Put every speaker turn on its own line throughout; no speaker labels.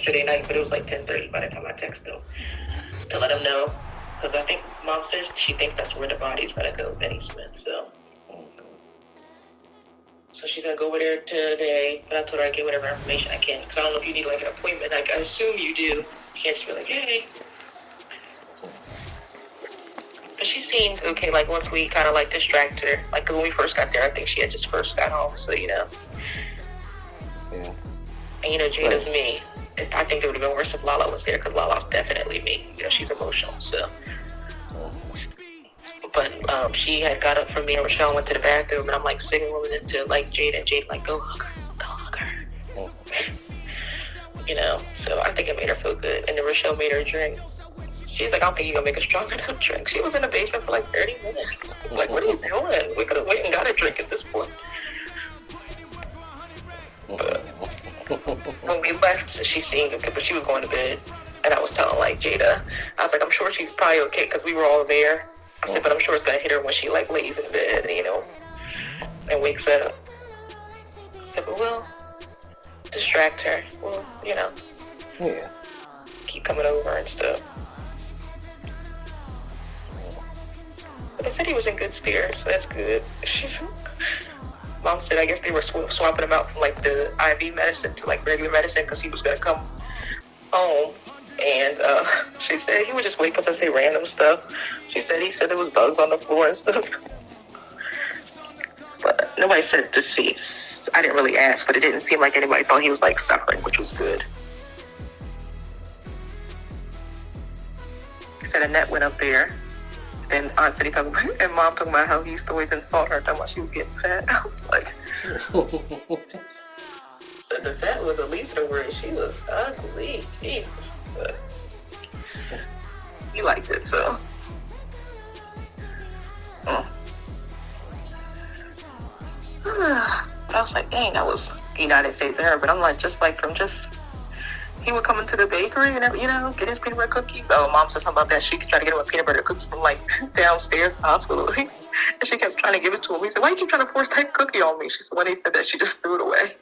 yesterday night, but it was like 10:30 by the time I texted him to let him know. Because I think Mom says she thinks that's where the body's going to go, Benny Smith. So she's going to go over there today, but I told her I'd get whatever information I can. Because I don't know if you need like an appointment. Like, I assume you do. You can't just be like, hey. But she seemed okay, like once we kind of like distracted her. Like when we first got there, I think she had just first got home, so
Yeah.
And Jada's me. I think it would have been worse if Lala was there, because Lala's definitely me. She's emotional, so. But she had got up from me, and Rochelle went to the bathroom, and I'm like signaling it to like Jada, and Jada like, go hug her. So I think it made her feel good. And then Rochelle made her a drink. She's like, I don't think you're gonna make a strong enough drink. She was in the basement for like 30 minutes. Like, what are you doing? We could have waited and got a drink at this point. But when we left, she seemed okay, but she was going to bed. And I was telling like Jada, I was like, I'm sure she's probably okay, because we were all there. I said, but I'm sure it's gonna hit her when she like lays in bed, and wakes up. I said, but we'll distract her. Well, keep coming over and stuff. But they said he was in good spirits, so that's good. Mom said, I guess they were swapping him out from like the IV medicine to like regular medicine, because he was gonna come home. And she said he would just wake up and say random stuff. He said there was bugs on the floor and stuff. But nobody said deceased. I didn't really ask, but it didn't seem like anybody thought he was like suffering, which was good. He said Annette went up there. And Aunt said and Mom talking about how he used to always insult her, talking about she was getting fat. I was like, so the fat was the least of the word. She was ugly. Jesus. But he liked it, so. I was like, dang, that was United States to her. But I'm like, he would come into the bakery and, get his peanut butter cookies. Oh, Mom said something about that. She could try to get him a peanut butter cookie from, like, downstairs in the hospital. And she kept trying to give it to him. He said, why you keep trying to force that cookie on me? She said, when he said that, she just threw it away.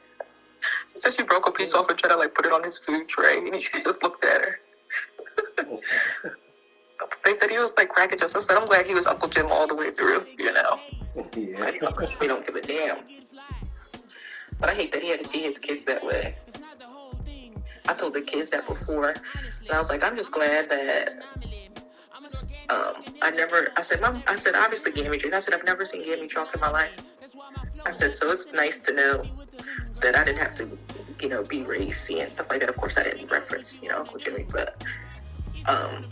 She said she broke a piece off and tried to, like, put it on his food tray. And he just looked at her. They said he was, like, cracking jokes. I said, I'm glad he was Uncle Jim all the way through,
Yeah.
We don't give a damn. But I hate that he had to see his kids that way. I told the kids that before, and I was like, I'm just glad that I said, obviously Gammy drinks. I said, I've never seen Gammy drunk in my life. I said, so it's nice to know that I didn't have to, be racy and stuff like that. Of course, I didn't reference, Uncle Jimmy, but I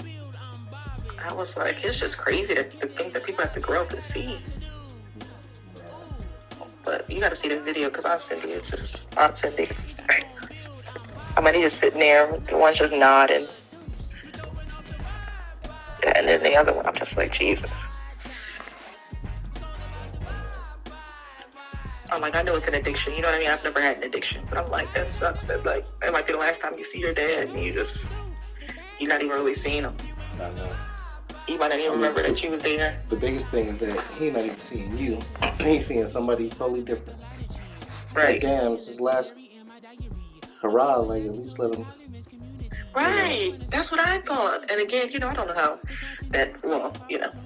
was like, it's just crazy that the things that people have to grow up and see. But you got to see the video, because Aunt Cindy is just Aunt Cindy. I mean, he's just sitting there, the one's just nodding. And then the other one, I'm just like, Jesus. I'm like, I know it's an addiction, you know what I mean? I've never had an addiction, but I'm like, that sucks. That, like, that might be the last time you see your dad, and you're not even really seeing him.
I know.
You might not even remember that you was there.
The biggest thing is that he's not even seeing you. He's seeing somebody totally different.
Right.
Like, damn, it's his last hurrah, like, at least let him.
Right. That's what I thought. And again, I don't know how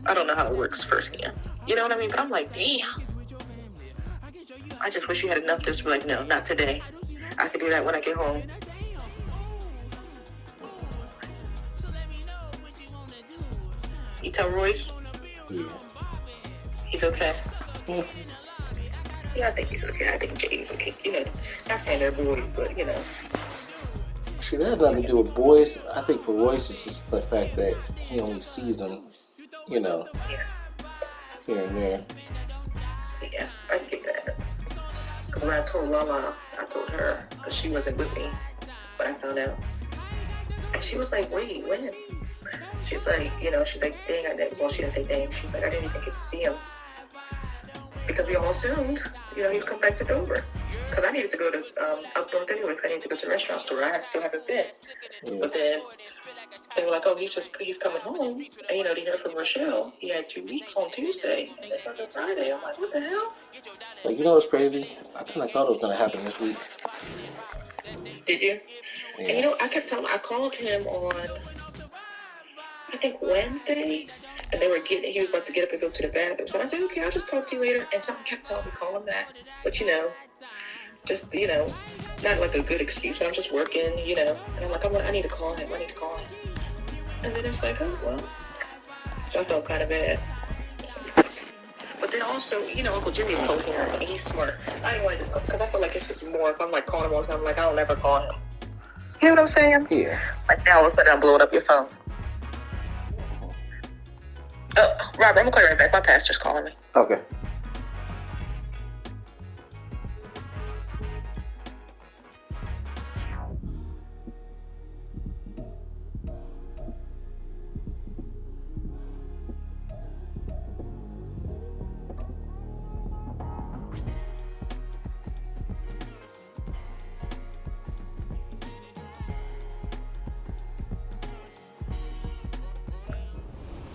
I don't know how it works firsthand. You know what I mean? But I'm like, damn. I just wish you had enough just to be like, no, not today. I can do that when I get home. You tell Royce?
Yeah.
He's okay. Yeah, I think he's okay. I think Jaden's okay. Not saying they're boys, but
See, that has nothing to do with boys. I think for Royce, it's just the fact that he only sees them, here and there.
Yeah, I get that. Because when I told Lala, I told her, because she wasn't with me, but I found out. And she was like, wait, when? She's like, she's like, dang, she didn't say dang. She's like, I didn't even get to see him. Because we all assumed, he'd come back to Dover. Because I needed to go to up north anyway, because I needed to go to the restaurant store. I still haven't been. Yeah. But then they were like, oh, he's coming home. And, to hear from Rochelle, he had 2 weeks on Tuesday. And they fucking Friday. I'm like, what the hell?
Like, what's crazy? I kind of thought it was going to happen this week.
Did you?
Yeah.
And I kept telling him, I called him on, I think Wednesday, and he was about to get up and go to the bathroom. So I said, okay, I'll just talk to you later. And someone kept telling me, call him back. But, just, not like a good excuse, but I'm just working, And I'm like, I need to call him. And then it's like, oh, well. So I felt kind of bad. But then also, Uncle Jimmy's coherent, and he's smart. I didn't want to just go, because I feel like it's just more, if I'm like calling him all the time, I'm like, I'll never call him. You know what I'm saying?
Yeah.
Like now all of a sudden I'm blowing up your phone. Oh, Robert, I'm going to call you right back. My pastor's calling me.
Okay.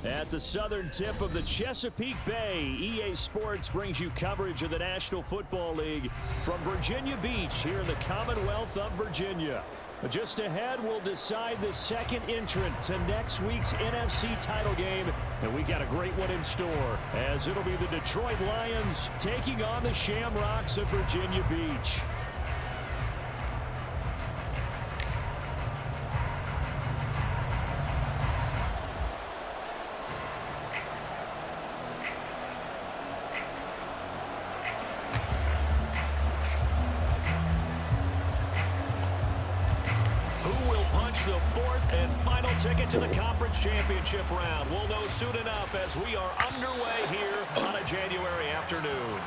At the southern tip of the Chesapeake Bay, EA Sports brings you coverage of the National Football League from Virginia Beach here in the Commonwealth of Virginia. Just ahead, we'll decide the second entrant to next week's NFC title game, and we got a great one in store, as it'll be the Detroit Lions taking on the Shamrocks of Virginia Beach. The fourth and final ticket to the conference championship round. We'll know soon enough as we are underway here on a January afternoon.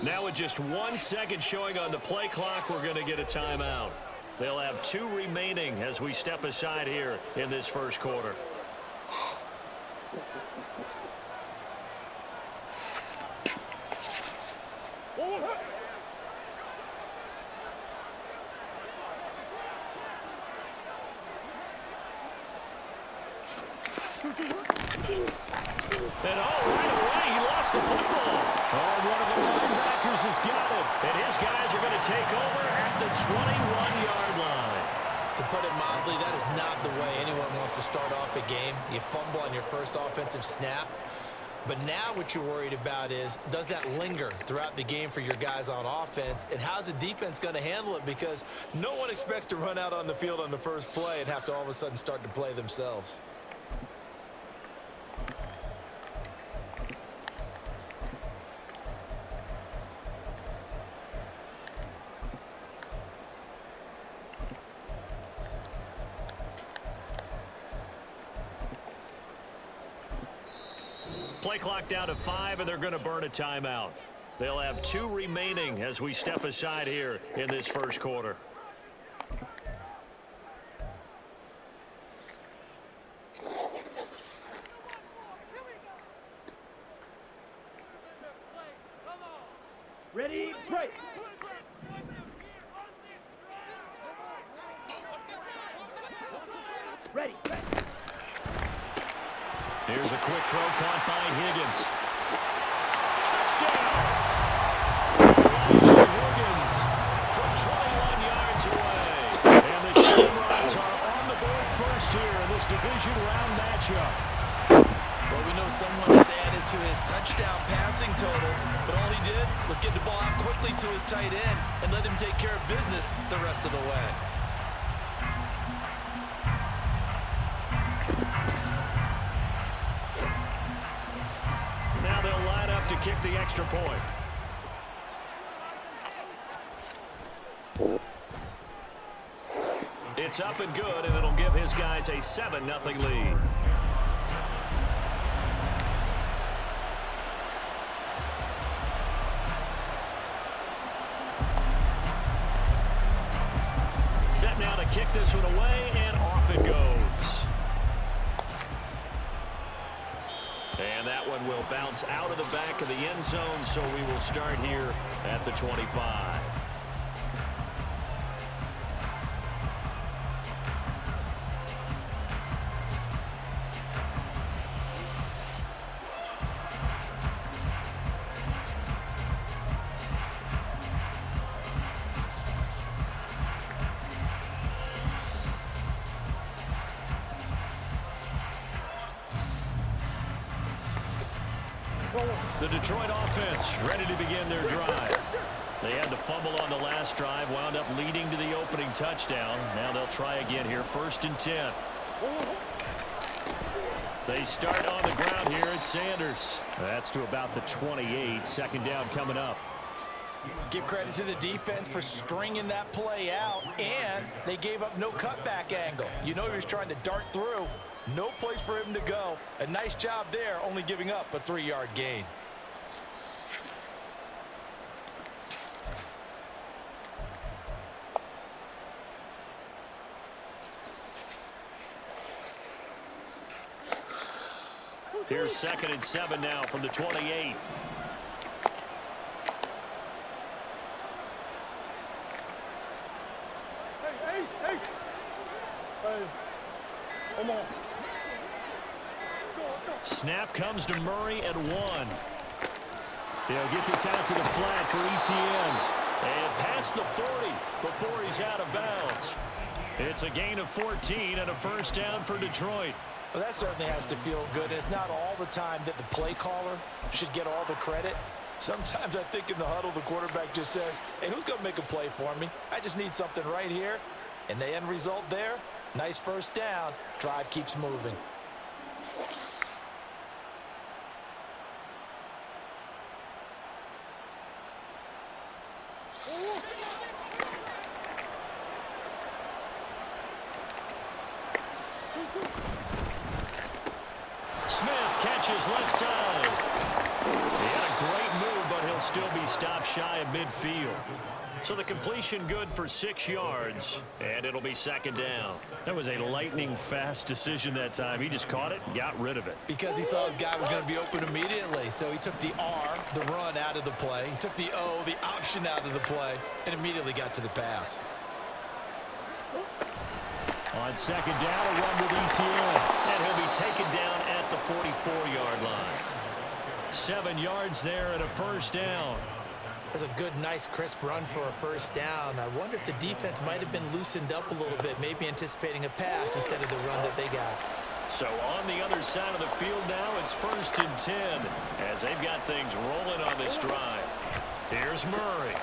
Now with just 1 second showing on the play clock, we're going to get a timeout. They'll have 2 remaining as we step aside here in this first quarter. And right away, he lost the football. One of the linebackers has got it. And his guys are going to take over at the 21-yard line.
To put it mildly, that is not the way anyone wants to start off a game. You fumble on your first offensive snap. But now what you're worried about is, does that linger throughout the game for your guys on offense? And how's the defense going to handle it? Because no one expects to run out on the field on the first play and have to all of a sudden start to play themselves.
Play clock down to 5, and they're going to burn a timeout. They'll have 2 remaining as we step aside here in this first quarter. Ready, break. Ready. Here's a quick throw caught by Higgins. Touchdown! Higgins from 21 yards away. And the Shamrocks are on the board first here in this division round matchup.
Well, we know someone just added to his touchdown passing total, but all he did was get the ball out quickly to his tight end and let him take care of business the rest of the way.
kick the extra point. It's up and good, and it'll give his guys a 7-0 lead. Set now to kick this one away, and off it goes. And that one will bounce out of the back of the end zone, so we will start here at the 25. The Detroit offense ready to begin their drive. They had the fumble on the last drive, wound up leading to the opening touchdown. Now they'll try again here, 1st and 10. They start on the ground here at Sanders. That's to about the 28. 2nd down coming up.
Give credit to the defense for stringing that play out, and they gave up no cutback angle. You know he was trying to dart through. No place for him to go. A nice job there, only giving up a 3-yard gain.
Here's 2nd and 7 now from the 28.
Hey. Come on.
Snap comes to Murray at 1. He'll get this out to the flat for ETN. And past the 40 before he's out of bounds. It's a gain of 14 and a 1st down for Detroit.
Well, that certainly has to feel good. It's not all the time that the play caller should get all the credit. Sometimes I think in the huddle, the quarterback just says, hey, who's going to make a play for me? I just need something right here. And the end result there, nice 1st down. Drive keeps moving.
Smith catches left side. He had a great move, but he'll still be stopped shy of midfield. So the completion good for 6 yards, and it'll be 2nd down. That was a lightning-fast decision that time. He just caught it and got rid of it.
Because he saw his guy was going to be open immediately. So he took the R, the run, out of the play. He took the O, the option, out of the play, and immediately got to the pass.
On 2nd down, a run with ETN. And he'll be taken down at the 44-yard line. 7 yards there and a 1st down.
That's a good, nice, crisp run for a 1st down. I wonder if the defense might have been loosened up a little bit, maybe anticipating a pass instead of the run that they got.
So on the other side of the field now, it's 1st and 10 as they've got things rolling on this drive. Here's Murray.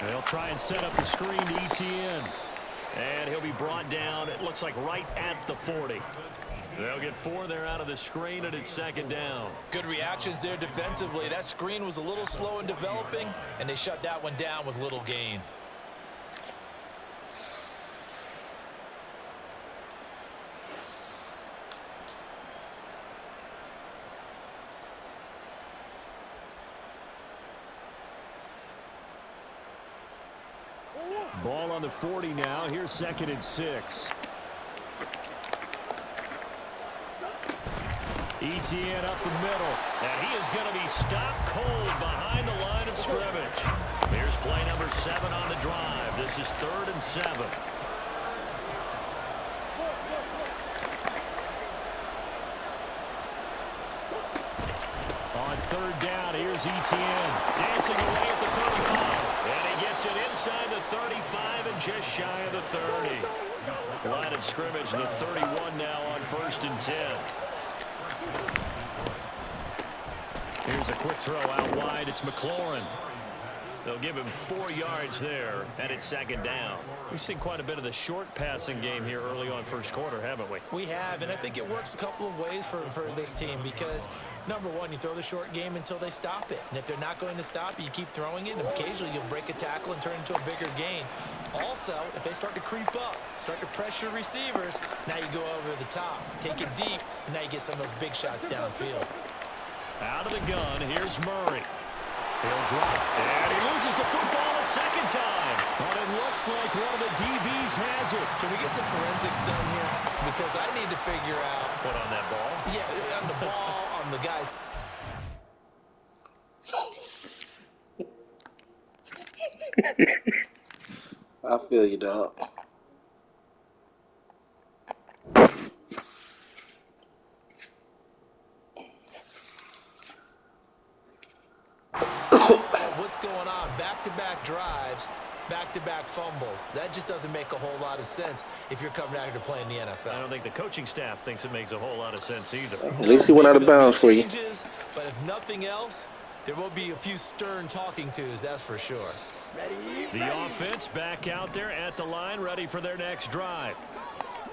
They'll try and set up the screen to ETN. And he'll be brought down, it looks like right at the 40. They'll get 4 there out of the screen, and it's 2nd down.
Good reactions there defensively. That screen was a little slow in developing, and they shut that one down with little gain.
Ball on the 40 now. Here's 2nd and 6. ETN up the middle, and he is going to be stopped cold behind the line of scrimmage. Here's play number 7 on the drive. This is 3rd and 7. On 3rd down, here's ETN dancing away at the 35. And he gets it inside the 35 and just shy of the 30. Line of scrimmage, the 31 now on 1st and 10. Here's a quick throw out wide. It's McLaurin. They'll give him 4 yards there, and it's second down. We've seen quite a bit of the short passing game here early on first quarter, haven't we?
We have, and I think it works a couple of ways for this team because, number one, you throw the short game until they stop it. And if they're not going to stop it, you keep throwing it, and occasionally you'll break a tackle and turn it into a bigger gain. Also, if they start to creep up, start to pressure receivers, now you go over the top, take it deep, and now you get some of those big shots downfield.
Out of the gun, here's Murray. He'll drop, and he loses the football a second time. But it looks like one of the DBs has it.
Can we get some forensics done here? Because I need to figure out...
What, on that ball?
Yeah, on the ball, on the guys.
I feel you, dog.
What's going on? Back-to-back drives, back-to-back fumbles. That just doesn't make a whole lot of sense if you're coming out here playing the NFL.
I don't think the coaching staff thinks it makes a whole lot of sense either.
At least he went out of bounds for you.
But if nothing else, there will be a few stern talking tos, that's for sure.
The offense back out there at the line, ready for their next drive.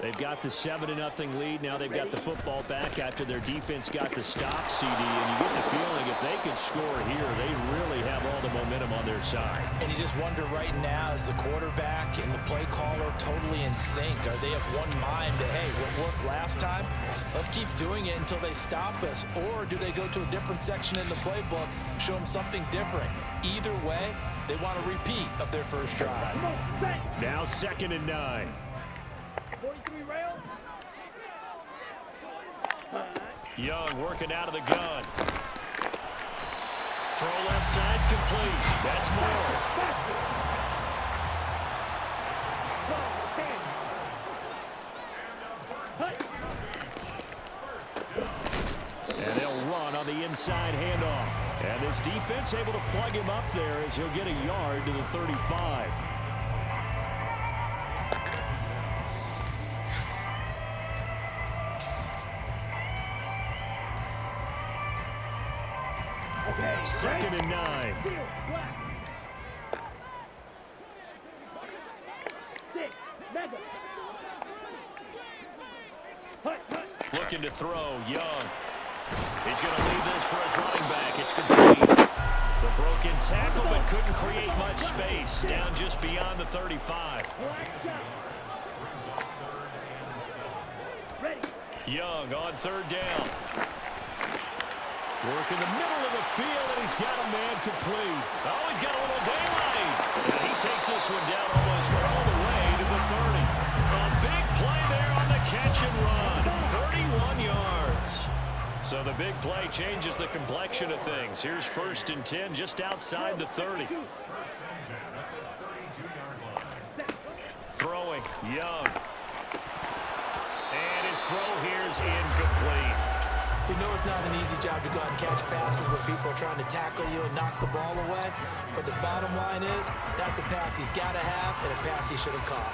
They've got the 7-0 lead. Now they've got the football back after their defense got the stop, CD. And you get the feeling if they could score here, they really have all the momentum on their side.
And you just wonder right now, is the quarterback and the play caller totally in sync? Are they of one mind that, hey, what worked last time? Let's keep doing it until they stop us. Or do they go to a different section in the playbook, show them something different? Either way, they want a repeat of their first drive.
Now 2nd and 9.
43 rails.
Young working out of the gun. Throw left side complete. That's more. And they'll run on the inside handoff. And this defense able to plug him up there as he'll get a yard to the 35.
Okay.
2nd and 9. Looking to throw, Young. He's going to leave this for his running back. It's complete. The broken tackle, but couldn't create much space. Down just beyond the 35. Young on 3rd down. Work in the middle of the field, and he's got a man complete. Oh, he's got a little daylight. And he takes this one down almost all the way to the 30. A big play there on the catch and run. 31 yards. So the big play changes the complexion of things. Here's 1st and 10 just outside the 30. Throwing, Young. And his throw here's incomplete.
We know it's not an easy job to go out and catch passes when people are trying to tackle you and knock the ball away. But the bottom line is, that's a pass he's got to have and a pass he should have caught.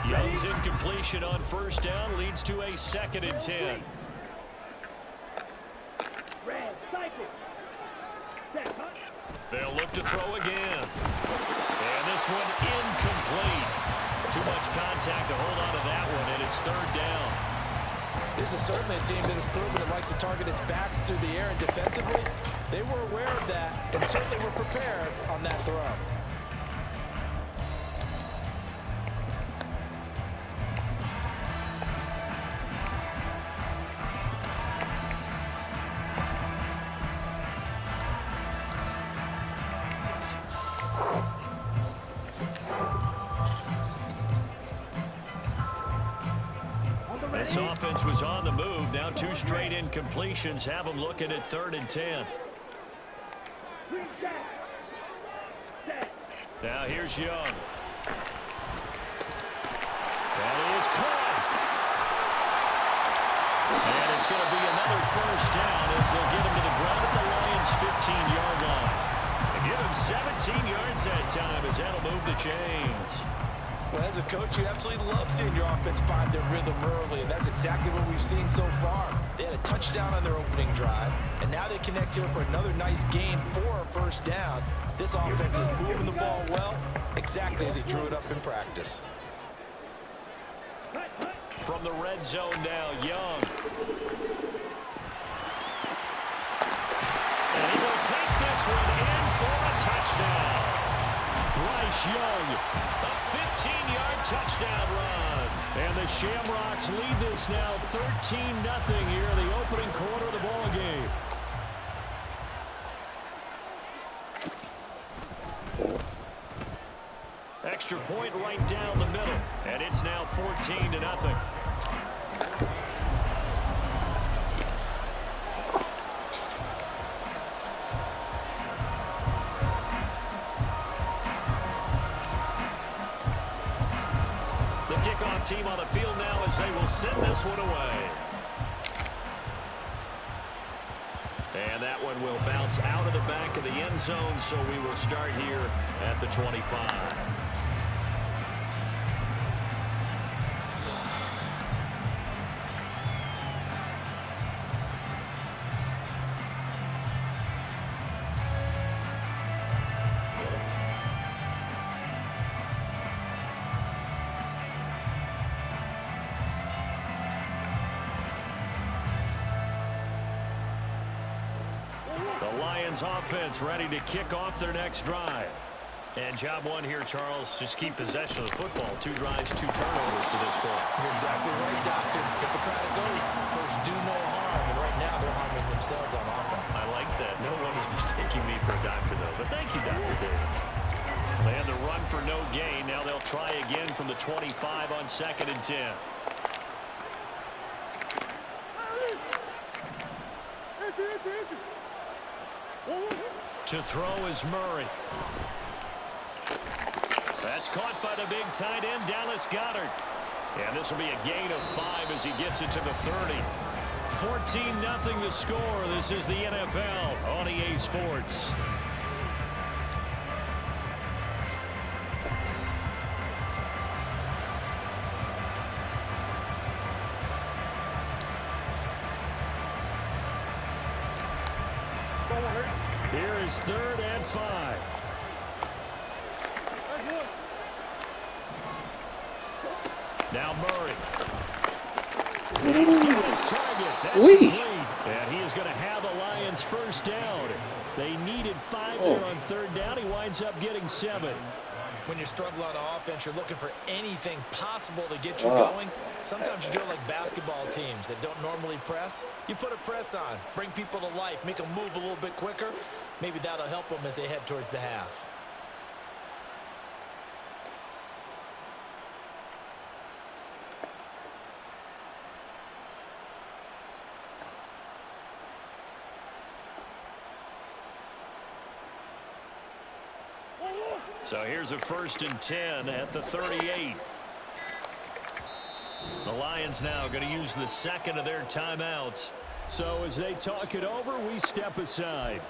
Young's incompletion on 1st down leads to a 2nd and 10. They'll look to throw again. And this one incomplete. Too much contact to hold on to that one, and it's 3rd down.
This is certainly a team that has proven it likes to target its backs through the air, and defensively, they were aware of that and certainly were prepared on that throw.
This offense was on the move. Now 2 straight incompletions have them looking at 3rd and 10. Now here's Young. That is caught. And it's going to be another 1st down as they'll get him to the ground at the Lions' 15-yard line. They give him 17 yards that time as that'll move the chains.
Well, as a coach, you absolutely love seeing your offense find their rhythm early, and that's exactly what we've seen so far. They had a touchdown on their opening drive, and now they connect here for another nice gain for a first down. This offense is moving the ball well, exactly as he drew it up in practice.
From the red zone now, Young. And he will take this one in for a touchdown. Bryce Young, a 15-yard touchdown run. And the Shamrocks lead this now 13-0 here in the opening quarter of the ball game. Extra point right down the middle, and it's now 14-0. The kickoff team on the field now as they will send this one away. And that one will bounce out of the back of the end zone, so we will start here at the 25. The Lions offense ready to kick off their next drive. And job one here, Charles, just keep possession of the football. 2 drives, 2 turnovers to this point.
You're exactly right, Doctor. Hippocratic oath. First, do no harm. And right now, they're harming themselves on offense.
I like that. No one is mistaking me for a doctor, though. But thank you, Dr. Davis. They had the run for no gain. Now they'll try again from the 25 on 2nd and 10. To throw is Murray. That's caught by the big tight end, Dallas Goedert. And this will be a gain of 5 as he gets it to the 30. 14-0 the score. This is the NFL on EA Sports. Here is 3rd and 5. Now Murray. He's got his target. That's complete. And he is going to have the Lions first down. They needed 5 there on 3rd down. He winds up getting 7.
When you're struggling on offense, you're looking for anything possible to get you going. Sometimes you do it like basketball teams that don't normally press. You put a press on, bring people to life, make them move a little bit quicker. Maybe that'll help them as they head towards the half.
So here's a 1st and 10 at the 38. The Lions now going to use the 2nd of their timeouts. So as they talk it over, we step aside.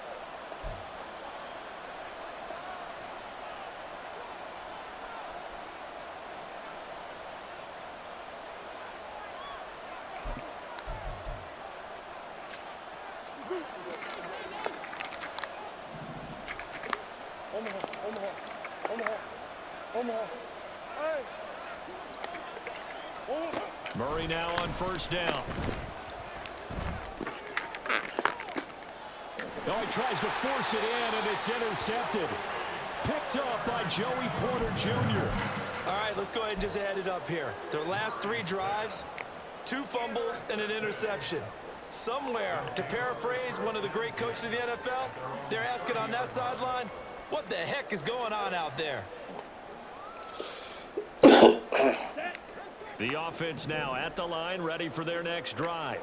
Murray now on 1st down. Oh, he tries to force it in, and it's intercepted. Picked up by Joey Porter Jr.
All right, let's go ahead and just add it up here. Their last 3 drives, 2 fumbles and an interception. Somewhere, to paraphrase one of the great coaches of the NFL, they're asking on that sideline, what the heck is going on out there?
The offense now at the line, ready for their next drive.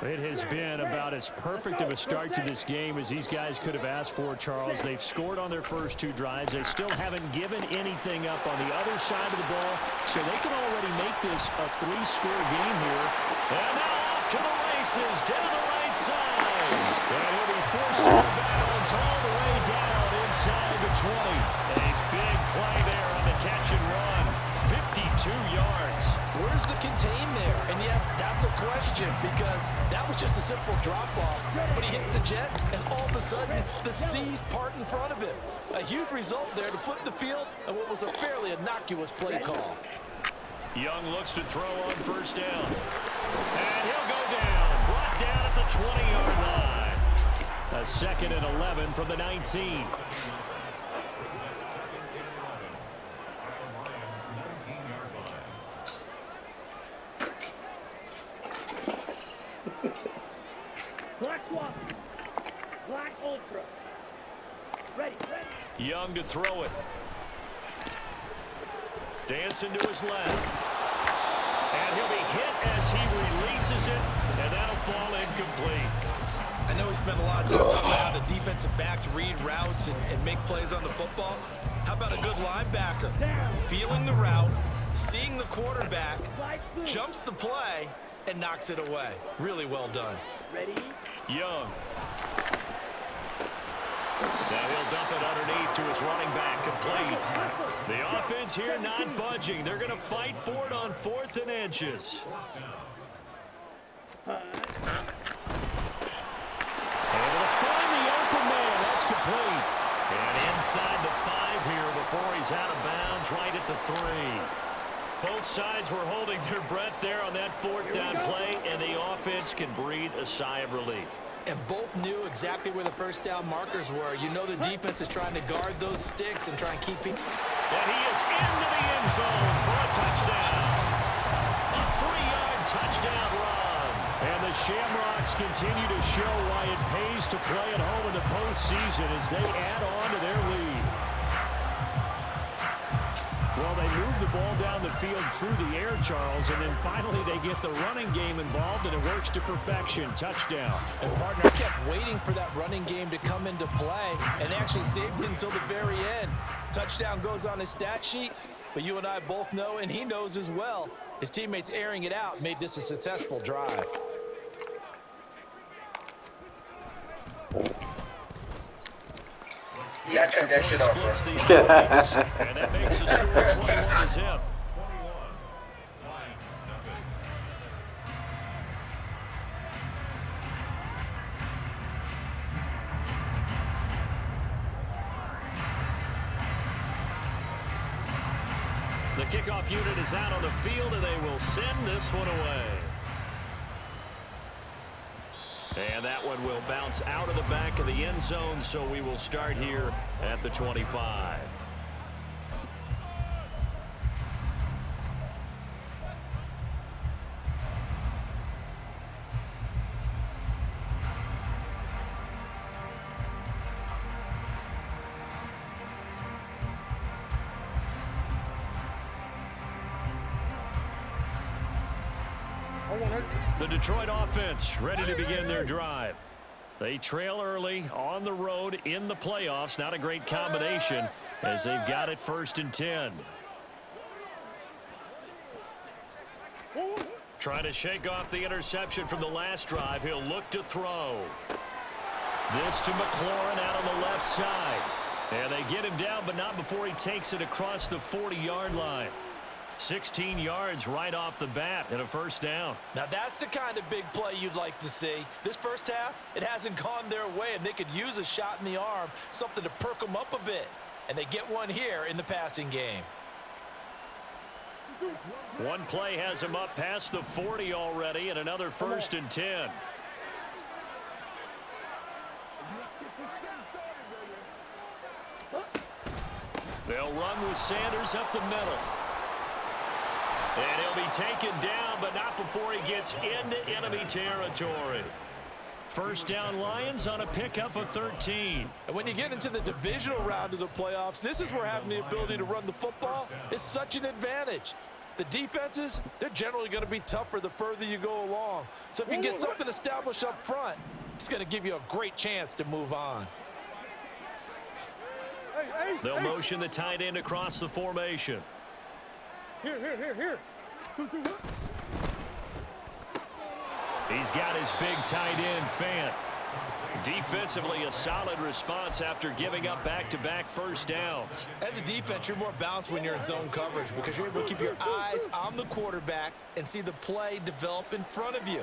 It has been about as perfect of a start to this game as these guys could have asked for, Charles. They've scored on their first 2 drives. They still haven't given anything up on the other side of the ball, so they can already make this a 3-score game here. And now off to the races down the right side. And he'll be forced to balance all the way down inside the 20. A big play there on the catch and run. yards.
Where's the contain there? And yes, that's a question because that was just a simple drop-off. But he hits the Jets, and all of a sudden, the seas part in front of him. A huge result there to flip the field and what was a fairly innocuous play call.
Young looks to throw on first down. And he'll go down. Brought down at the 20-yard line. A 2nd and 11 from the 19.
Black one. Black ultra. Ready.
Young to throw it. Dancing to his left. And he'll be hit as he releases it, and that'll fall incomplete.
I know we spent a lot of time talking about how the defensive backs read routes and make plays on the football. How about a good linebacker? Feeling the route, seeing the quarterback, jumps the play, and knocks it away. Really well done.
Ready?
Young. Now he'll dump it underneath to his running back, complete. The offense here not budging. They're going to fight for it on 4th and inches. Able to find the open man. That's complete. And inside the 5 here before he's out of bounds right at the 3. Both sides were holding their breath there on that 4th down play, and the offense can breathe a sigh of relief.
And both knew exactly where the first down markers were. You know the defense is trying to guard those sticks and try and keep people.
And he is into the end zone for a touchdown. A 3-yard touchdown run. And the Shamrocks continue to show why it pays to play at home in the postseason as they add on to their lead. Well, they move the ball down the field through the air, Charles, and then finally they get the running game involved, and it works to perfection. Touchdown.
And partner kept waiting for that running game to come into play and actually saved it until the very end. Touchdown goes on his stat sheet, but you and I both know, and he knows as well, his teammates airing it out made this a successful drive.
Yeah, cut that shit off, bro.
And that makes the score 21-0. The kickoff unit is out on the field, and they will send this one away. And that one will bounce out of the back of the end zone, so we will start here at the 25. The Detroit offense ready to begin their drive. They trail early on the road in the playoffs. Not a great combination as they've got it 1st and 10. Trying to shake off the interception from the last drive. He'll look to throw. This to McLaurin out on the left side. And they get him down, but not before he takes it across the 40-yard line. 16 yards right off the bat and a 1st down.
Now that's the kind of big play you'd like to see. This first half, it hasn't gone their way, and they could use a shot in the arm, something to perk them up a bit. And they get one here in the passing game.
One play has him up past the 40 already, and another 1st and 10. They'll run with Sanders up the middle. And he'll be taken down, but not before he gets into enemy territory. 1st down Lions on a pickup of 13.
And when you get into the divisional round of the playoffs, this is where having the ability to run the football is such an advantage. The defenses, they're generally going to be tougher the further you go along. So if you can get something established up front, it's going to give you a great chance to move on.
They'll motion the tight end across the formation.
Here. 2, 2, 1.
He's got his big tight end, Fant. Defensively, a solid response after giving up back-to-back first downs.
As a defense, you're more balanced when you're in zone coverage because you're able to keep your eyes on the quarterback and see the play develop in front of you.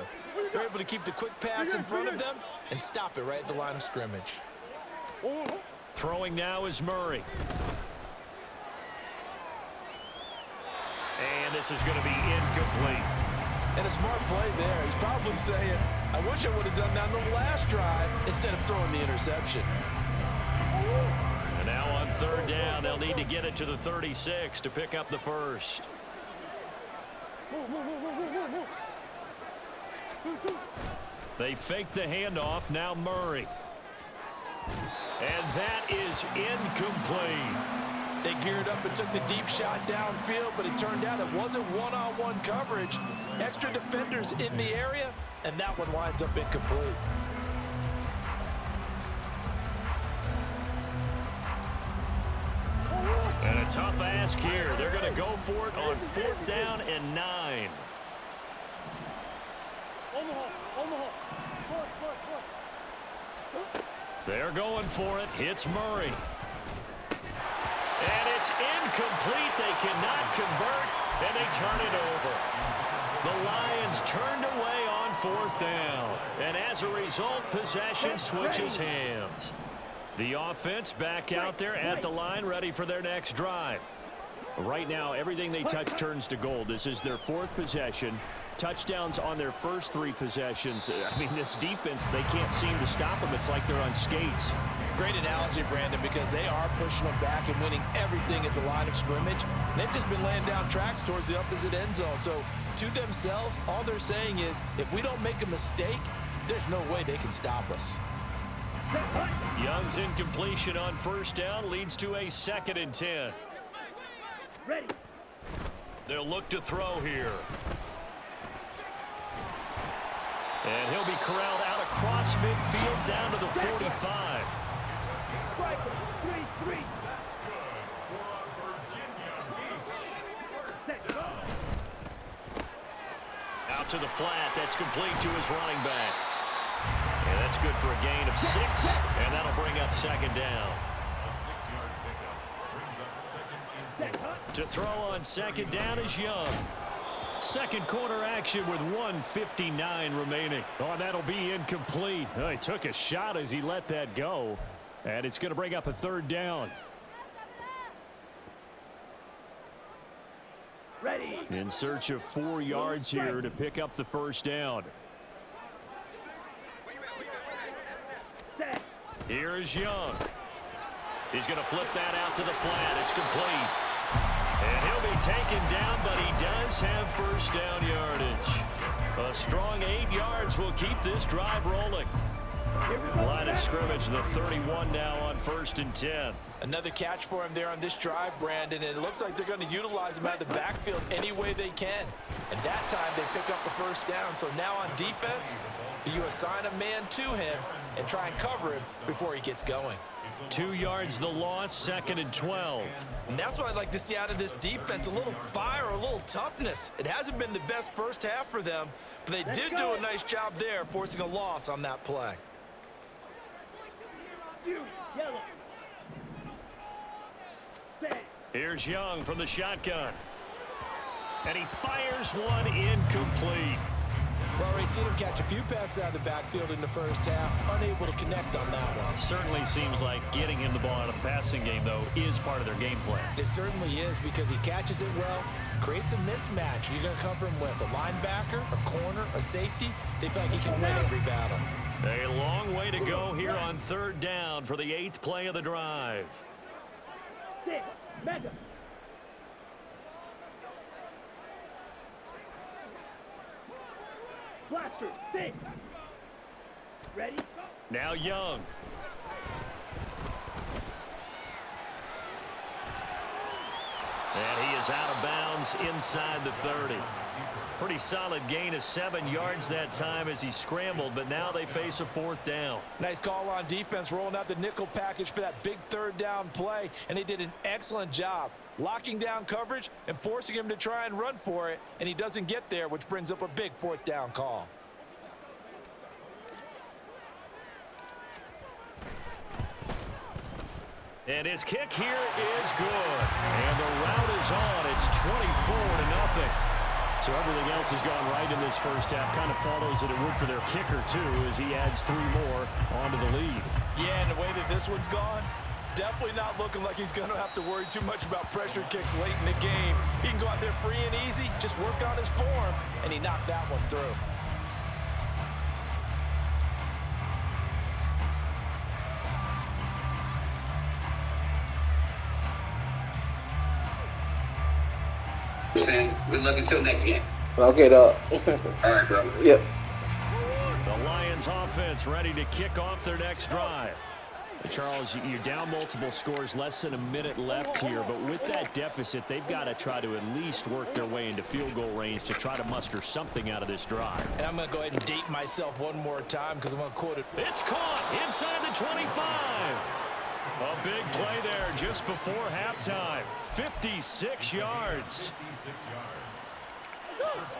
You're able to keep the quick pass in front of them and stop it right at the line of scrimmage.
Throwing now is Murray. And this is going to be incomplete.
And a smart play there. He's probably saying, I wish I would have done that on the last drive instead of throwing the interception.
And now on third down, they'll need to get it to the 36 to pick up the first. They fake the handoff. Now Murray. And that is incomplete.
They geared up and took the deep shot downfield, but it turned out it wasn't one-on-one coverage. Extra defenders in the area, and that one winds up incomplete.
And a tough ask here. They're going to go for it on 4th down and 9. They're going for it. Hits Murray. And it's incomplete. They cannot convert, and they turn it over. The Lions turned away on 4th down. And as a result, possession switches hands. The offense back out there at the line, ready for their next drive. Right now, everything they touch turns to gold. This is their 4th possession. Touchdowns on their first 3 possessions. I mean, this defense, they can't seem to stop them. It's like they're on skates.
Great analogy, Brandon, because they are pushing them back and winning everything at the line of scrimmage. They've just been laying down tracks towards the opposite end zone. So, to themselves, all they're saying is, if we don't make a mistake, there's no way they can stop us.
Young's incompletion on 1st down leads to a 2nd and 10.
Ready.
They'll look to throw here. And he'll be corralled out across midfield down to the 45.
Right. 3-3.
Out to the flat. That's complete to his running back. And that's good for a gain of 6. And that'll bring up 2nd down.
A 6-yard pickup brings up 2nd and 4.
To throw on 2nd down is Young. Second quarter action with 1:59 remaining. Oh, that'll be incomplete. Oh, he took a shot as he let that go. And it's going to bring up a 3rd down.
Ready.
In search of 4 yards here to pick up the 1st down. Here is Young. He's going to flip that out to the flat. It's complete. And he'll be taken down, but he does have 1st down yardage. A strong 8 yards will keep this drive rolling. Line of scrimmage, the 31 now on 1st and 10.
Another catch for him there on this drive, Brandon, and it looks like they're going to utilize him out of the backfield any way they can. And that time they pick up a 1st down. So now on defense, you assign a man to him and try and cover him before he gets going.
2 yards the loss, 2nd and 12.
And that's what I'd like to see out of this defense, a little fire, a little toughness. It hasn't been the best first half for them, but they did do a nice job there, forcing a loss on that play.
Yellow.
Here's Young from the shotgun. And he fires one incomplete.
Well, we've seen him catch a few passes out of the backfield in the first half, unable to connect on that one.
Certainly seems like getting him the ball in a passing game, though, is part of their game plan.
It certainly is because he catches it well, creates a mismatch. You're going to cover him with a linebacker, a corner, a safety. They feel like he can win every battle.
A long way to go here on 3rd down for the 8th play of the drive.
Mega. Blaster, 6. Ready?
Now Young. And he is out of bounds inside the 30. Pretty solid gain of 7 yards that time as he scrambled, but now they face a 4th down.
Nice call on defense, rolling out the nickel package for that big 3rd down play, and they did an excellent job locking down coverage and forcing him to try and run for it, and he doesn't get there, which brings up a big 4th down call.
And his kick here is good. And the rout is on. It's 24-0. So everything else has gone right in this first half. Kind of follows that it would for their kicker, too, as he adds 3 more onto the lead.
Yeah, and the way that this one's gone, definitely not looking like he's going to have to worry too much about pressure kicks late in the game. He can go out there free and easy, just work on his form, and he knocked that one through.
Good luck until next game.
Okay, dog.
All right, bro.
Yep.
The Lions offense ready to kick off their next drive. Charles, you're down multiple scores, less than a minute left here, but with that deficit, they've got to try to at least work their way into field goal range to try to muster something out of this drive.
And I'm going to go ahead and date myself one more time because I'm going to quote it.
It's caught inside the 25. A big play there just before halftime. 56 yards.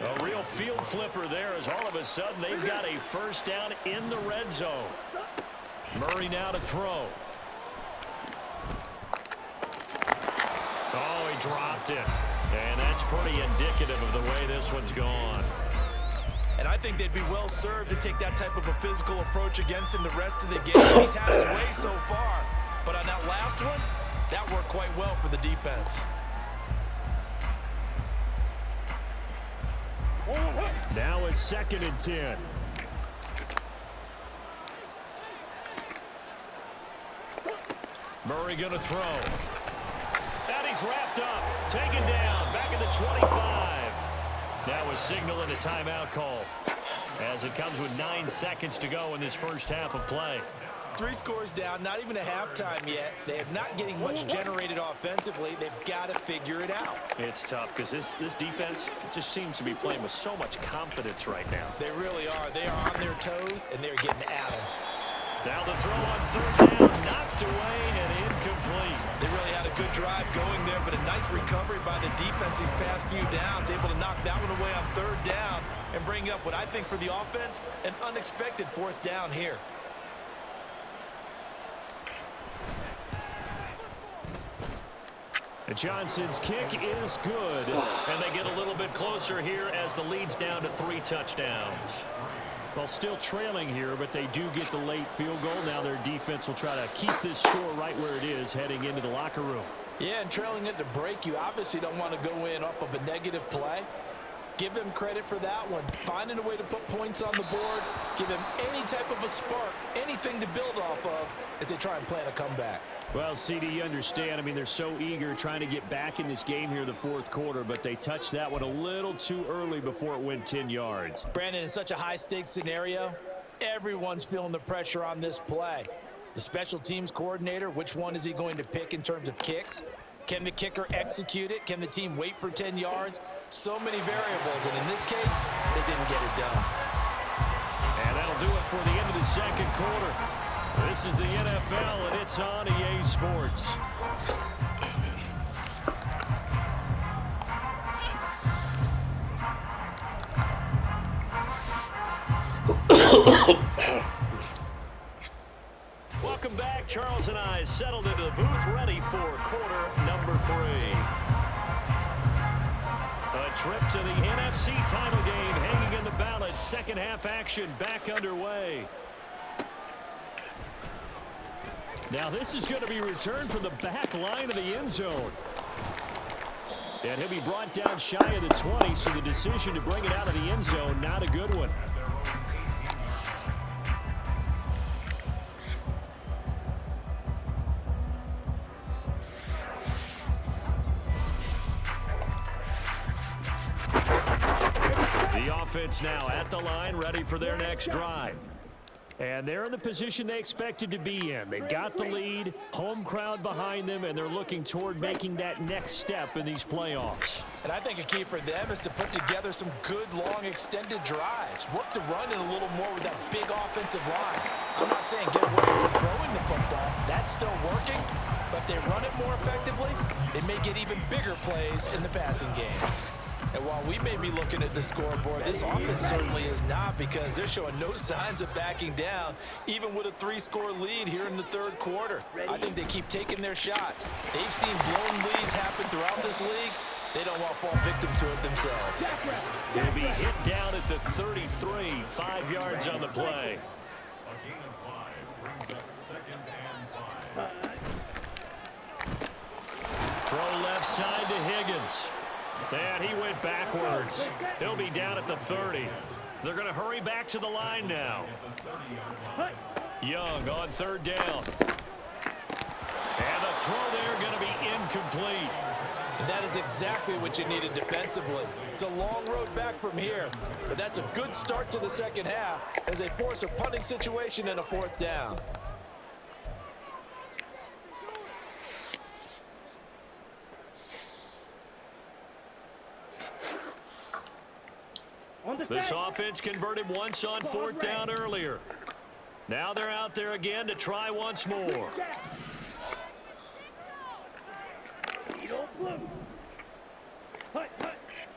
A real field flipper there as all of a sudden they've got a first down in the red zone. Murray now to throw. Oh, he dropped it. And that's pretty indicative of the way this one's gone.
And I think they'd be well served to take that type of a physical approach against him the rest of the game. He's had his way so far. But on that last one, that worked quite well for the defense.
Now it's 2nd and 10. Murray going to throw. And he's wrapped up. Taken down. Back at the 25. That was signaling a timeout call as it comes with 9 seconds to go in this first half of play.
3 scores down, not even a halftime yet. They are not getting much generated offensively. They've got to figure it out.
It's tough because this defense just seems to be playing with so much confidence right now.
They really are. They are on their toes, and they're getting at them.
Now the throw on 3rd down, knocked away and incomplete.
They really had a good drive going there, but a nice recovery by the defense these past few downs, able to knock that one away on 3rd down and bring up what I think for the offense, an unexpected 4th down here.
Johnson's kick is good, and they get a little bit closer here as the lead's down to 3 touchdowns. Well, still trailing here, but they do get the late field goal. Now their defense will try to keep this score right where it is heading into the locker room.
Yeah, and trailing at the break, you obviously don't want to go in off of a negative play. Give them credit for that one. Finding a way to put points on the board, give them any type of a spark, anything to build off of as they try and plan a comeback.
Well, CD, you understand. I mean, they're so eager trying to get back in this game here in the 4th quarter, but they touched that one a little too early before it went 10 yards.
Brandon, in such a high-stakes scenario, everyone's feeling the pressure on this play. The special teams coordinator, which one is he going to pick in terms of kicks? Can the kicker execute it? Can the team wait for 10 yards? So many variables, and in this case, they didn't get it done.
And that'll do it for the end of the 2nd quarter. This is the NFL, and it's on EA Sports. Welcome back. Charles and I settled into the booth, ready for quarter number 3. A trip to the NFC title game hanging in the balance. Second half action back underway. Now this is going to be returned from the back line of the end zone. And he'll be brought down shy of the 20, so the decision to bring it out of the end zone, not a good one. The offense now at the line, ready for their next drive. And they're in the position they expected to be in. They've got the lead, home crowd behind them, and they're looking toward making that next step in these playoffs.
And I think a key for them is to put together some good, long, extended drives. Work the run in a little more with that big offensive line. I'm not saying get away from throwing the football. That's still working. But if they run it more effectively, they may get even bigger plays in the passing game. And while we may be looking at the scoreboard, this offense certainly is not, because they're showing no signs of backing down, even with a 3-score lead here in the third quarter. I think they keep taking their shots. They've seen blown leads happen throughout this league. They don't want to fall victim to it themselves.
He'll be hit down at the 33, 5 yards on the play.
A gain of 5 brings up 2nd and 5.
Throw left side to Higgins. And he went backwards. He'll be down at the 30. They're going to hurry back to the line now. Young on 3rd down. And the throw there going to be incomplete.
And that is exactly what you needed defensively. It's a long road back from here, but that's a good start to the second half as they force a punting situation and a 4th down.
This offense converted once on 4th down earlier. Now they're out there again to try once more.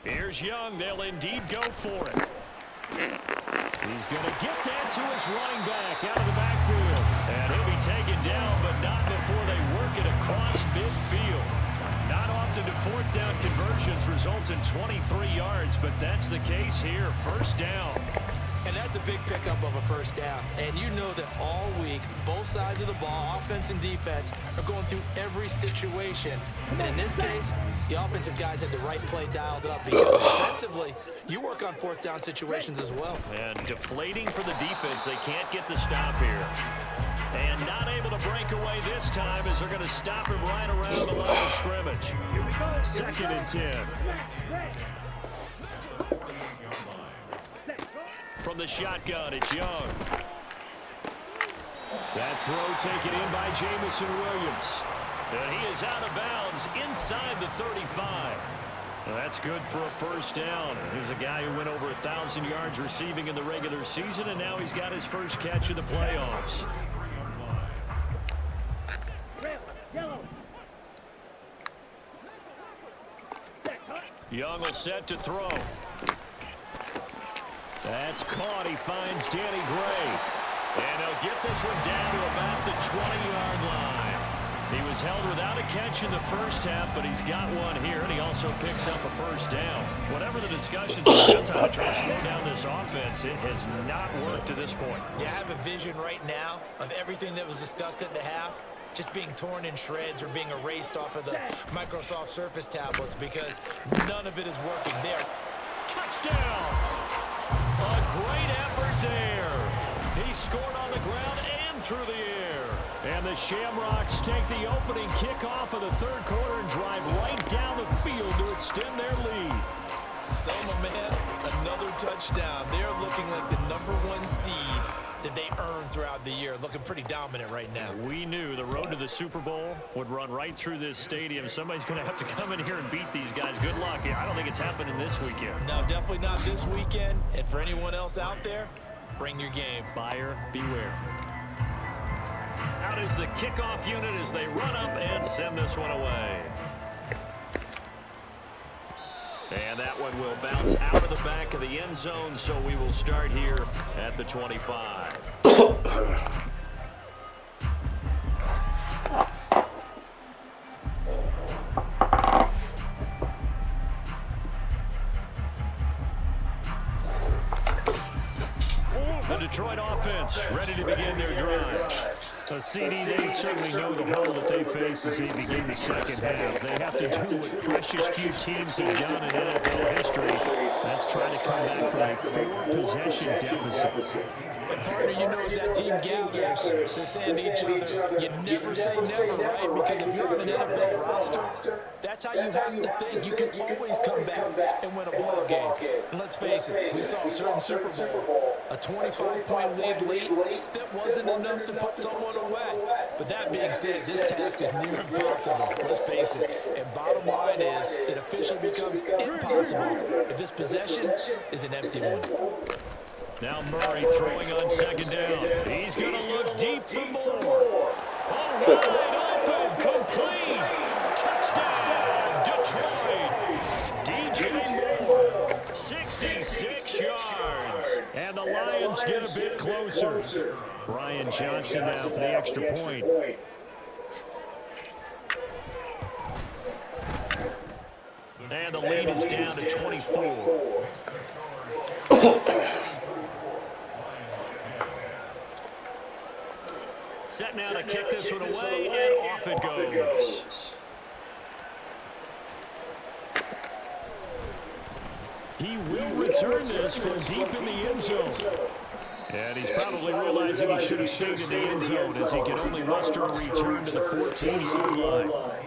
Here's Young. They'll indeed go for it. He's going to get that to his running back out of the backfield. And he'll be taken down, but not before they work it across midfield. Not often do 4th down conversions result in 23 yards, but that's the case here. 1st down.
And that's a big pickup of a 1st down. And you know that all week, both sides of the ball, offense and defense, are going through every situation. And in this case, the offensive guys had the right play dialed up, because defensively, you work on 4th down situations as well.
And deflating for the defense. They can't get the stop here. And not able to break away this time, as they're going to stop him right around the line of scrimmage. 2nd and 10. From the shotgun, it's Young. That throw taken in by Jamison Williams. And he is out of bounds inside the 35. That's good for a 1st down. Here's a guy who went over 1,000 yards receiving in the regular season, and now he's got his first catch of the playoffs. Young will set to throw. That's caught. He finds Danny Gray. And he'll get this one down to about the 20-yard line. He was held without a catch in the first half, but he's got one here, and he also picks up a 1st down. Whatever the discussions about time to try to slow down this offense, it has not worked to this point.
Yeah, I have a vision right now of everything that was discussed at the half just being torn in shreds or being erased off of the Microsoft Surface tablets, because none of it is working there.
Touchdown! A great effort there. He scored on the ground and through the air. And the Shamrocks take the opening kickoff of the 3rd quarter and drive right down the field to extend their lead.
Selma, man, another touchdown. They're looking like the #1 seed that they earned throughout the year. Looking pretty dominant right now.
We knew the road to the Super Bowl would run right through this stadium. Somebody's going to have to come in here and beat these guys. Good luck. I don't think it's happening this weekend.
No, definitely not this weekend. And for anyone else out there, bring your game.
Buyer beware. Out is the kickoff unit as they run up and send this one away. And that one will bounce out of the back of the end zone, so we will start here at the 25. The Detroit offense ready to begin their drive. A CD, they certainly know the hole that they face as they begin the second half. They have to do what precious few teams have done in NFL history. That's try to come back from a 4-possession deficit.
And partner, you know, as that team gathers, they're saying to each other, you never say never, right? Because if you're on an NFL roster, that's how you have to think. You can always come back and win a ball game. And let's face it, we saw a certain Super Bowl, a 25-point lead late that wasn't enough to put someone away. But that being said, this task is near impossible. Let's face it. And bottom line is, it officially becomes impossible if this possession is an empty one.
Now Murray throwing on second down. He's going to look deep for more. Oh, wide open, complete. Touchdown, Detroit. DJ Moore, 66 yards. And the Lions get a bit closer. Brian Johnson now for the extra point. And the lead is down to 24. Set now to kick this one away, and off it goes. He will return this from deep in the end zone. And he's probably realizing he should have stayed in the end zone as he can only muster a return to the 14-yard line.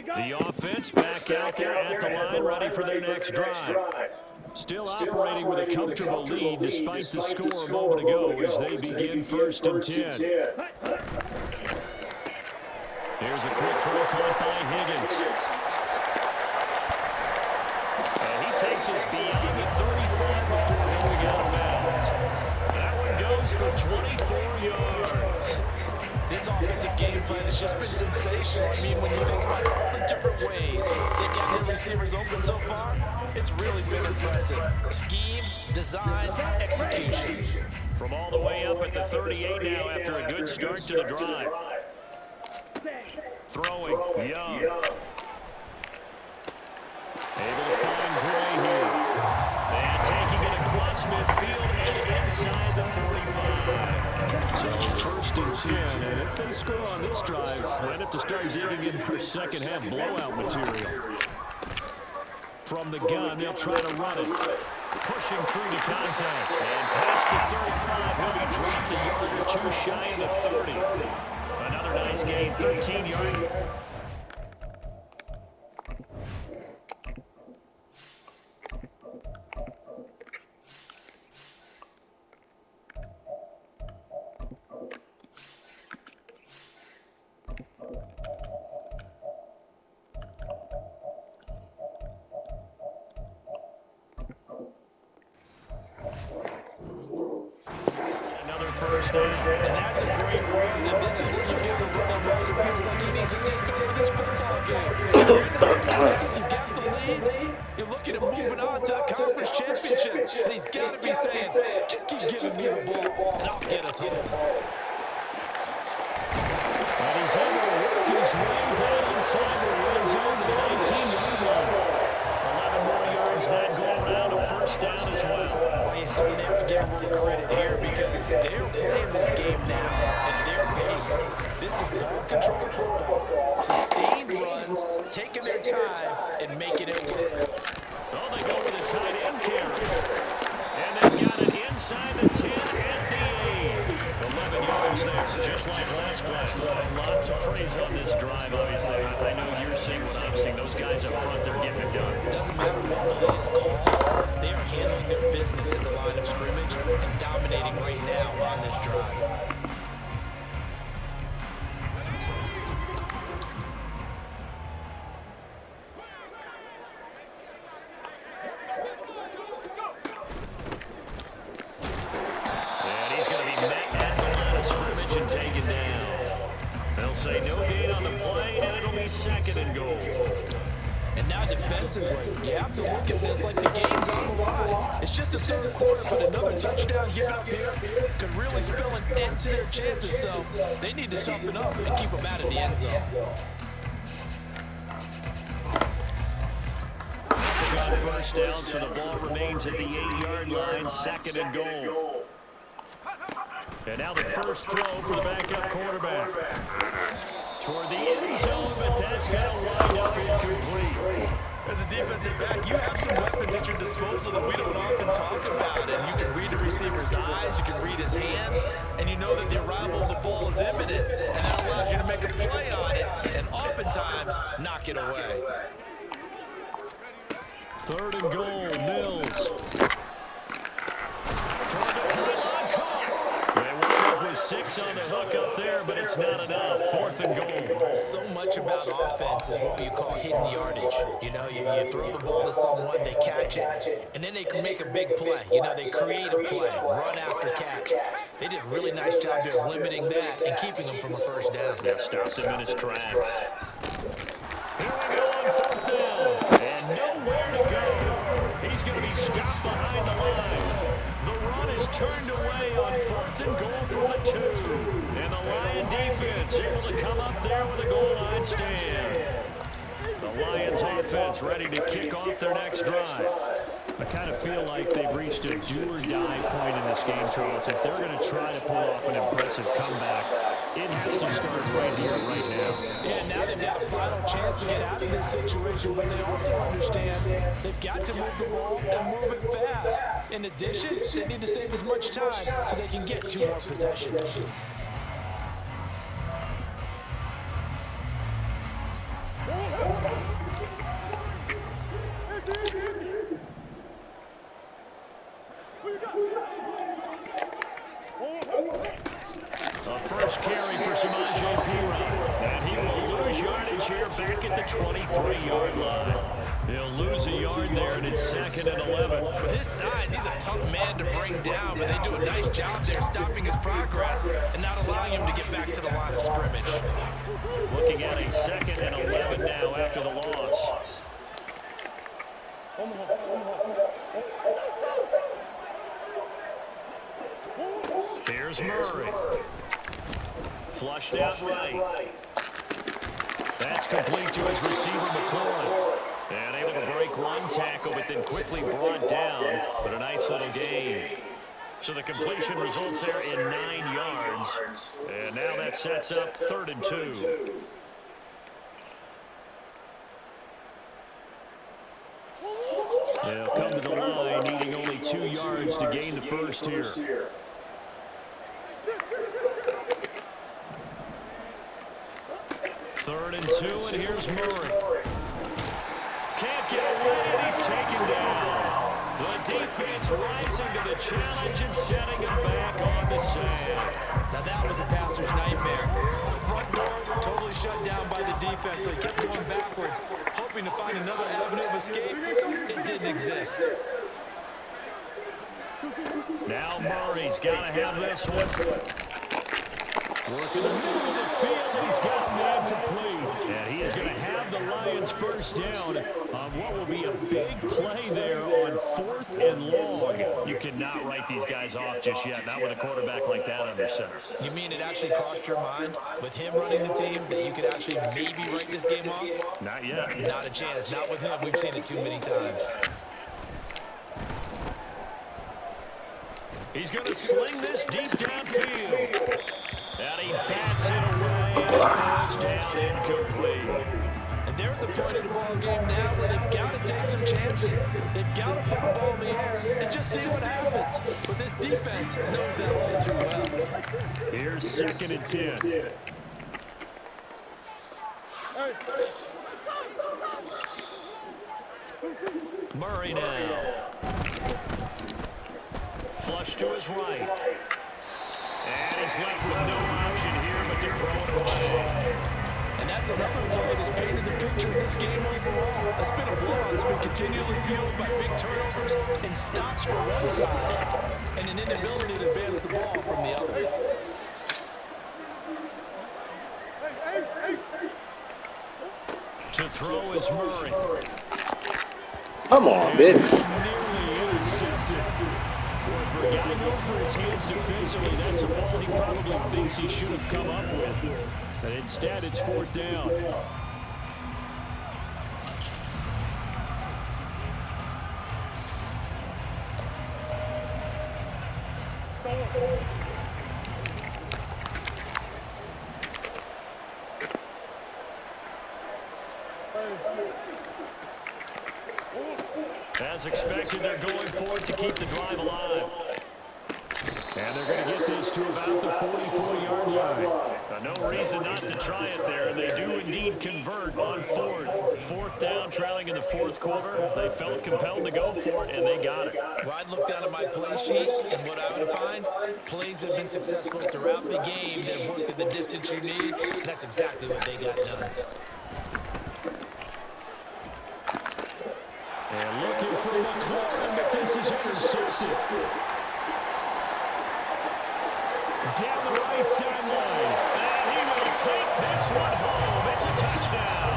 The offense back out there at the line, ready for their next drive. Still operating with a comfortable lead despite the score a moment ago as they begin 1st and 10. Here's a quick throw caught by Higgins. And he takes us beyond the 35 before going out of bounds. That one goes for 24 yards.
This offensive game plan has just been sensational. I mean, when you think about all the different ways they've gotten their receivers open so far, it's really been impressive. Scheme, design, execution.
From all the way up at the 38 now after a good start to the drive. Throwing, Young. Able to find Gray here. And taking it across midfield and inside the 45. So 1st and 10, and if they score on this drive, might have to start digging in for second half blowout material. From the gun, they'll try to run it. Pushing through the contact. And past the 35, he'll be dropped a yard or two shy of the 30. Another nice gain, 13-yard. First down.
And that's a great run. And this is where you get the running back who feels like he needs to take over this football game. You're in the second half, you got the lead. You're looking at moving on to the conference championship. And he's got to be saying, just keep giving me the ball, and I'll get us home.
And he's able to work his way down inside the red zone to the 19-yard line. 11 more yards that go around, a first down as well.
Well, you certainly have to give a little credit here because they're playing this game now at their pace. This is ball control football. Sustained runs, taking their time, and making it work.
Oh, they go with a tight end carry. And they've got it inside the 10 at the 8. 11 yards there, just like last play. Lots of praise on this drive, obviously. I know you're seeing what I'm seeing. Those guys up front, they're getting it done.
Doesn't matter what play is called. They are handling their business at the line of scrimmage and dominating right now on this drive.
Say no gain on the play, and it'll be 2nd and goal.
And now defensively, you have to look at this like the game's on the line. It's just the 3rd quarter, but another touchdown given up here could really spell an end to their chances. So they need to toughen up and keep them out of the end zone.
They got first down, so the ball remains at the 8-yard line, 2nd and goal. And now the first throw for the backup quarterback. Toward the end zone, but that's going to wind up incomplete.
As a defensive back, you have some weapons at your disposal that we don't often talk about. And you can read the receiver's eyes, you can read his hands, and you know that the arrival of the ball is imminent. And that allows you to make a play on it and oftentimes knock it away.
3rd and goal, Mills. Trying to pylon caught. They wind up with 6 points on the hook up there, but it's not enough. 4th and goal.
So much about offense is what you call hidden yardage. You know, you throw the ball to someone, they catch it, and then they can make a big play. You know, they create a play, run after catch. They did a really nice job there of limiting that and keeping them from a first down.
Yeah, stopped him in his tracks. Here we go on 4th down, and nowhere to go. He's going to be stopped behind the line. The run is turned away on 4th and goal from the 2. And the Lion defense able to come up there with a goal line stand. The Lions offense ready to kick off their next drive. I kind of feel like they've reached a do-or-die point in this game, Charles. If they're going to try to pull off an impressive comeback, it has to start right here, right now.
Yeah, now they've got a final chance to get out of this situation, but they also understand they've got to move the ball and move it fast. In addition, they need to save as much time so they can get 2 more possessions.
A first carry for Samaje Perine, and he will lose yardage here back at the 23-yard line. He'll lose a yard there, and it's 2nd and 11.
With his size, he's a tough man to bring down, but they do a nice job there stopping his progress and not allowing him to get back to the line of scrimmage.
Looking at a 2nd and 11 now after the loss. Here's Murray. Flushed out right. That's complete to his receiver, McCoy. And able to break one tackle, but then quickly brought down. But a nice little gain. So the completion results there in 9 yards. And now that sets up 3rd and 2. They'll come to the line, needing only 2 yards to gain the first here. Third and 2, and here's Murray. Can't get away, and he's taken down. The defense rising to the challenge and setting him back on the sand.
Now that was a passer's nightmare. The front door totally shut down by the defense, so he kept going backwards, hoping to find another avenue of escape. It didn't exist.
Now Murray's got to have this one. Working the middle of the field, and he's got a man complete. And he is going to have the Lions first down on what will be a big play there on 4th and long. You cannot write these guys off just yet, not with a quarterback like that under center.
You mean it actually crossed your mind with him running the team that you could actually maybe write this game off?
Not yet.
Not a chance. Not with him. We've seen it too many times.
He's going to sling this deep downfield. And he bats it away and falls down incomplete.
And they're at the point of the ball game now where they've got to take some chances. They've got to put the ball in the air and just see what happens. But this defense knows that all too well.
Here's 2nd and 10. Murray now. Flush to his right. And he's left with no option here but to throw it away.
And that's another play that's painted the picture of this game overall. That's been a blowout that's been continually fueled by big turnovers and stops from one side and an inability to advance the ball from the other.
To throw is Murray.
Come on, baby.
Nearly intercepted. Boy, for a guy known for his hands defensively, that's a ball he probably thinks he should have come up with. But instead, it's 4th down. As expected, they're going for it to keep the drive alive. And they're going to get this to about the 44-yard line. No reason not to try it there, and they do indeed convert on fourth down, trailing in the fourth quarter. They felt compelled to go for it, and they got it.
Well, I'd look down at my play sheet, and what I would find, plays have been successful throughout the game that have worked at the distance you need, and that's exactly what they got done.
And looking for McLaurin, but this is intercepted. Down the right sideline. And he will take this one home. It's a touchdown.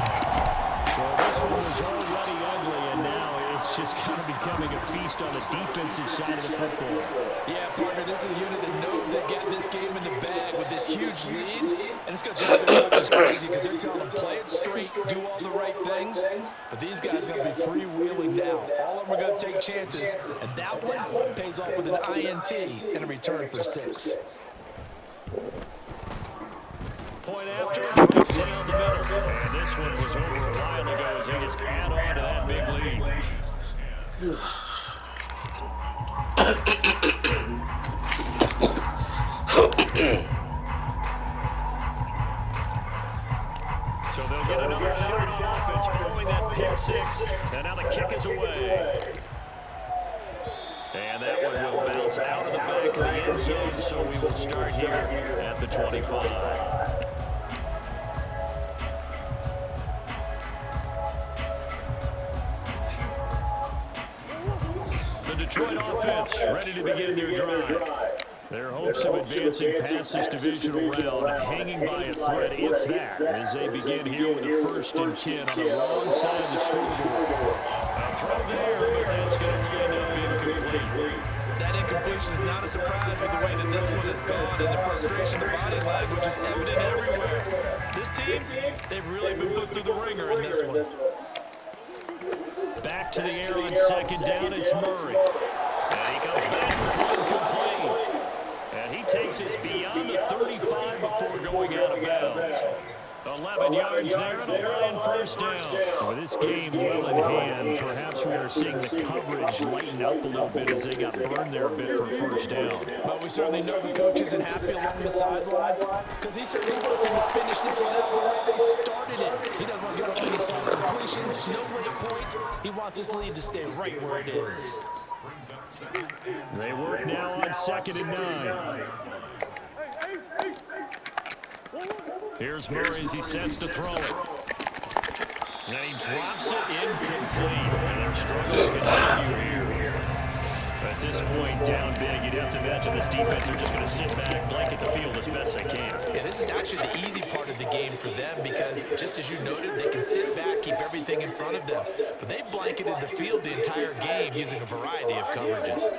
Well, this one was already ugly, and now it's just kind of becoming a feast on the defensive side of the football.
Yeah, partner, this is a unit that knows they got this game in the bag with this huge lead, and it's going to drive their coaches crazy because they're telling them play it straight, do all the right things, but these guys are going to be freewheeling now. All of them are going to take chances, and that one pays off with an INT and a return for 6.
Point after, right down the middle. And this one was over a while ago as they just add on to that big lead. So they'll get another shot on offense following that pick 6. And now the kick is away. And that one will bounce out of the back of the end zone, so we will start here at the 25. The Detroit offense ready to begin their drive. Their hopes of advancing past this divisional round hanging by a thread, if that, as they begin here with a 1st and 10 on the wrong side of the scoreboard. A throw there, but that's going to end up incomplete.
That incompletion is not a surprise with the way that this one has gone, and the frustration of body language is evident everywhere. This team, they've really been put through the ringer in this one.
Back to the air on 2nd down, it's Murray. And he comes back with one complete. And he takes us beyond the 35 before going out of bounds. 11 yards there and a Lion 1st down. With this game well in hand, perhaps we are seeing the coverage lighten up a little bit as they got burned there a bit for 1st down.
But we certainly know the coach isn't happy along the sideline because he certainly wants them to finish this one out the way they started it. He doesn't want to give up any solid completions, no late point. He wants this lead to stay right where it is.
They work now on 2nd and 9. Here's Murray as he sets to throw it. And he drops it incomplete. And their struggles continue here. At this point, down big, you'd have to imagine this defense are just going to sit back, blanket the field as best they can.
Yeah, this is actually the easy part of the game for them because, just as you noted, they can sit back, keep everything in front of them. But they've blanketed the field the entire game using a variety of coverages.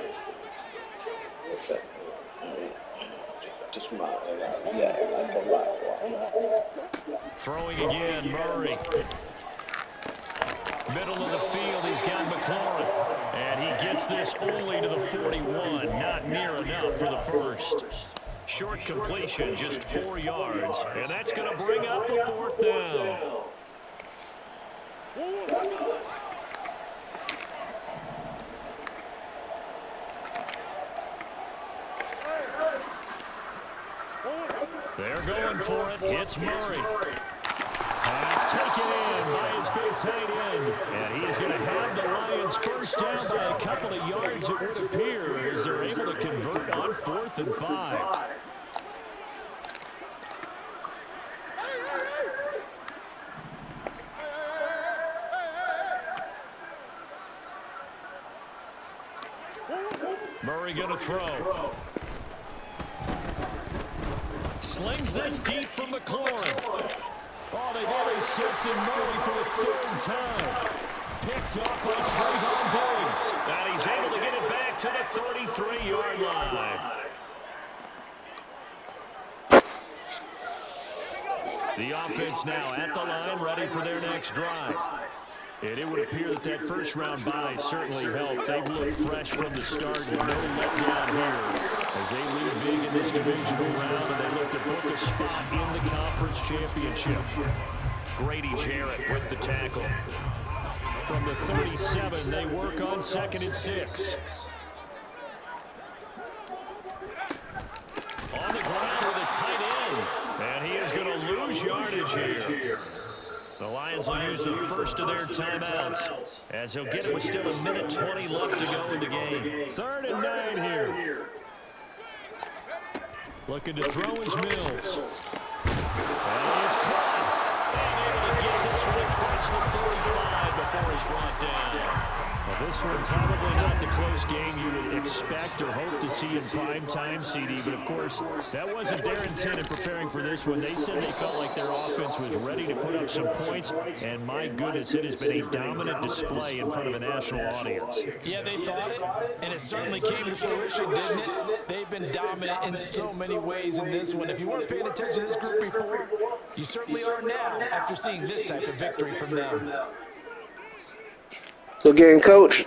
Throwing again, Murray. Middle of the field, he's got McLaurin. And he gets this only to the 41. Not near enough for the 1st. Short completion, just 4 yards. And that's going to bring up a 4th down. They're going for it. It's Murray. Pass taken in by his big tight end. And he's going to have the Lions 1st down by a couple of yards, it would appear, as they're able to convert on 4th and 5. Murray going to throw. Slings this deep from McLaurin. Oh, they've intercepted Murray for the 3rd time. Picked up by Trayvon Diggs. And he's able to get it back to the 33-yard line. The offense now at the line, ready for their next drive. And it would appear that that first-round bye certainly helped. They've looked fresh from the start with no letdown here as they lead big in this divisional round, and they look to book a spot in the conference championship. Grady Jarrett with the tackle. From the 37, they work on 2nd and 6. advantage here. The Lions will use the first of their timeouts, as he'll get it with still 1:20 left to go in the game. 3rd and 9 here. Looking to throw his Mills. And he is caught. And able to get this one across the 45 before he's brought down. Well, this one probably not the close game you would expect or hope to see in prime time, CD. But, of course, that wasn't their intent in preparing for this one. They said they felt like their offense was ready to put up some points. And, my goodness, it has been a dominant display in front of a national audience.
Yeah, they thought it, and it certainly came to fruition, didn't it? They've been dominant in so many ways in this one. If you weren't paying attention to this group before, you certainly are now after seeing this type of victory from them.
So, again, Coach,